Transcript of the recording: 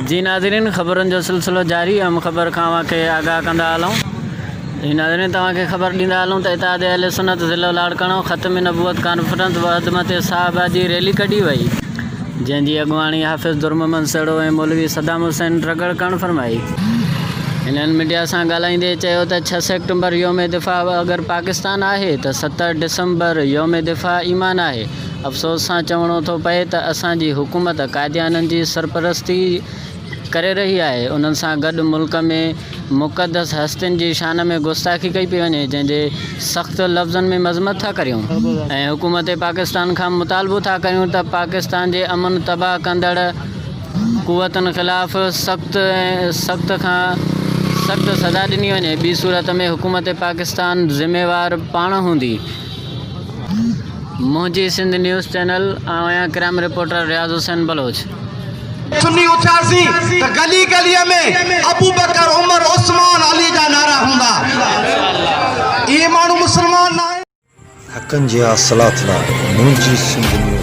जी नाज़रीन, ख़बरनि जो सिलसिलो जारी। हम ख़बर खां खे आगाह कंदा हलूं। जी नाज़रीन, तव्हांखे ख़बर ॾींदा हलूं त इत्तेहाद अहले सुन्नत ज़िलो लाड़काणो ख़त्म नबूवत कॉन्फ्रेंस व अज़मत साहबा जी रैली कढी वई, जंहिंजी अॻुवाणी हाफ़िज़ दुर्ममन सेड़ो ऐं मौलवी सदाम हुसैन रगड़ करणु फरमाई। इन्हनि मीडिया सां ॻाल्हाईंदे चयो त 6 सेप्टेम्बर योम दिफ़ा अगरि पाकिस्तान आहे त 7 डिसंबर योम दिफ़ा ईमान आहे। अफ़सोस सां चवणो थो पए त असांजी हुकूमत क़ादियाननि जी सरपरस्ती करे रही आहे। उन्हनि सां गॾु मुल्क में मुक़दस हस्तियुनि जी शान में गुस्ताखी कई पई वञे, जंहिंजे सख़्तु लफ़्ज़नि में मज़म्मत था करियूं ऐं हुकूमत पाकिस्तान खां मुतालबो था करियूं त पाकिस्तान जे अमन तबाह कंदड़ क़ुवतनि ख़िलाफ़ सख़्त सज़ा ॾिनी वञे। ॿी सूरत में हुकूमत पाकिस्तान ज़िम्मेवार पाण हूंदी। मुंहिंजी सिंध न्यूज़ चैनल आहियां क्राइम रिपोर्टर रियाज़ हुसैन बलोच। सुन्नी उथासी त गली गली में अबू बकर उमर उस्मान अली जा नारा हूंदा। ये माण्हू मुसलमान ना है। हकन जी असलात मुंहिंजी सिंध न्यूज़।